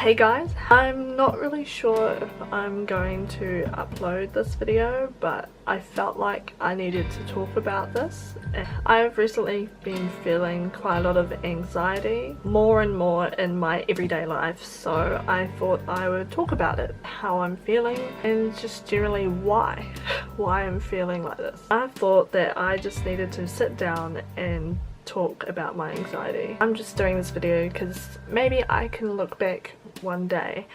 Hey guys, I'm not really sure if I'm going to upload this video, but I felt like I needed to talk about this. I've recently been feeling quite a lot of anxiety, more and more in my everyday life, so I thought I would talk about it, how I'm feeling, and just generally why I'm feeling like this. I thought that I just needed to sit down and talk about my anxiety. I'm just doing this video because maybe I can look back one day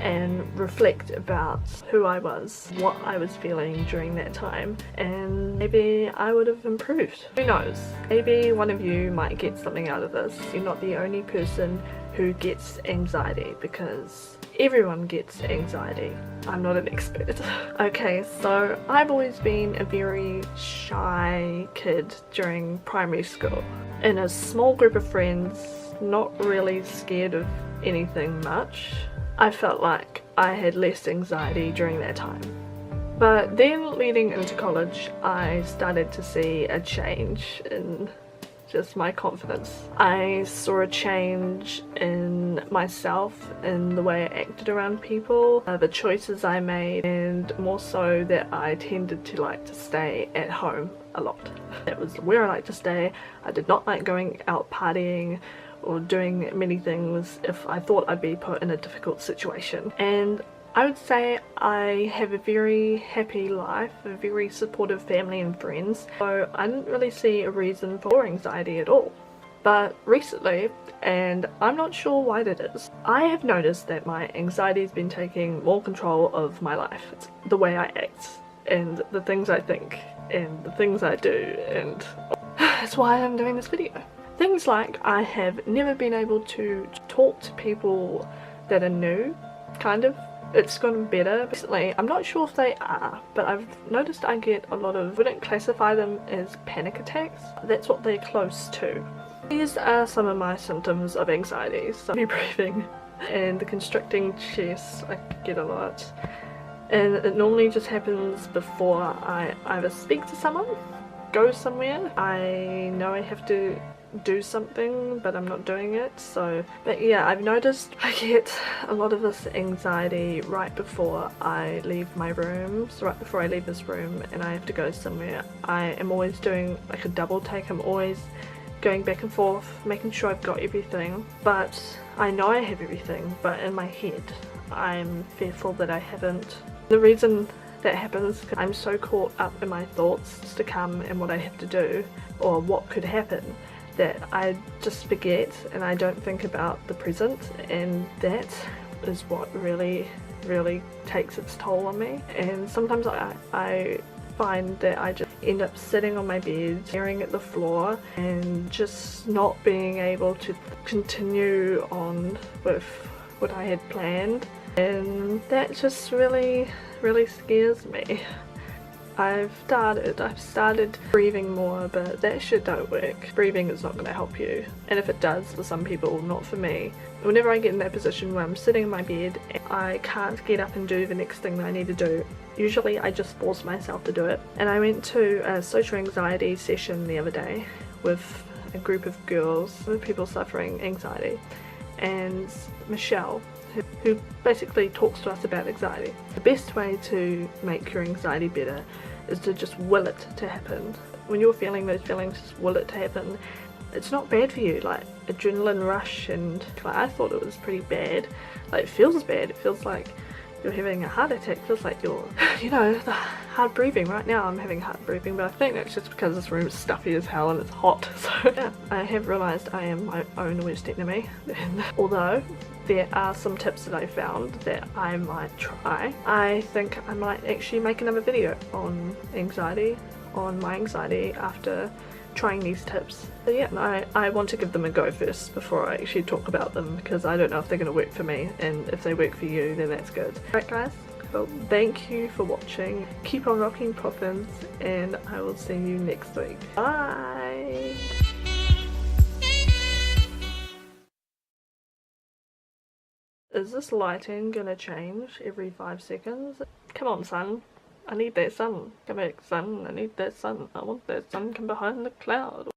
and reflect about who I was, what I was feeling during that time, and maybe I would have improved. Who knows? Maybe one of you might get something out of this. You're not the only person who gets anxiety, because everyone gets anxiety. I'm not an expert. Okay, so I've always been a very shy kid during primary school. In a small group of friends, not really scared of anything much. I felt like I had less anxiety during that time. But then leading into college, I started to see a change in just my confidence. I saw a change in myself, in the way I acted around people, the choices I made, and more so that I tended to like to stay at home a lot. That was where I liked to stay. I did not like going out partying or doing many things if I thought I'd be put in a difficult situation. And I would say I have a very happy life, a very supportive family and friends, so I didn't really see a reason for anxiety at all. But recently, and I'm not sure why that is, I have noticed that my anxiety has been taking more control of my life. It's the way I act, and the things I think, and the things I do, and that's why I'm doing this video. Things like I have never been able to talk to people that are new, kind of. It's gotten better recently. I'm not sure if they are, but I've noticed I get a lot of, wouldn't classify them as panic attacks. That's what they're close to. These are some of my symptoms of anxiety. So heavy breathing and the constricting chest I get a lot. And it normally just happens before I either speak to someone, go somewhere. I know I have to do something, but I'm not doing it. But yeah, I've noticed I get a lot of this anxiety right before I leave my room. So right before I leave this room and I have to go somewhere, I am always doing like a double take. I'm always going back and forth, making sure I've got everything, but I know I have everything, but in my head I'm fearful that I haven't. The reason that happens is because I'm so caught up in my thoughts to come and what I have to do or what could happen, that I just forget and I don't think about the present, and that is what really takes its toll on me. And sometimes I find that I just end up sitting on my bed, staring at the floor, and just not being able to continue on with what I had planned, and that just really scares me. I've started breathing more, but that shit don't work. Breathing is not going to help you, and if it does for some people, not for me. Whenever I get in that position where I'm sitting in my bed and I can't get up and do the next thing that I need to do, usually I just force myself to do it. And I went to a social anxiety session the other day with a group of girls, people suffering anxiety, and Michelle, who basically talks to us about anxiety. The best way to make your anxiety better is to just will it to happen. When you're feeling those feelings, just will it to happen. It's not bad for you, like adrenaline rush, and like, I thought it was pretty bad. Like, it feels bad, it feels like you're having a heart attack, it feels like you're, you know, the hard breathing. Right now I'm having hard breathing, but I think that's just because this room is stuffy as hell and it's hot. So yeah, I have realised I am my own worst enemy, and although there are some tips that I found that I might try, I think I might actually make another video on anxiety, on my anxiety after trying these tips. But yeah, I want to give them a go first before I actually talk about them, because I don't know if they're going to work for me, and if they work for you, then that's good. Alright guys, well, thank you for watching. Keep on rocking poppins, and I will see you next week. Bye! Is this lighting gonna change every 5 seconds? Come on, sun. I need that sun. Come back, sun. I need that sun. I want that sun. Come behind the cloud.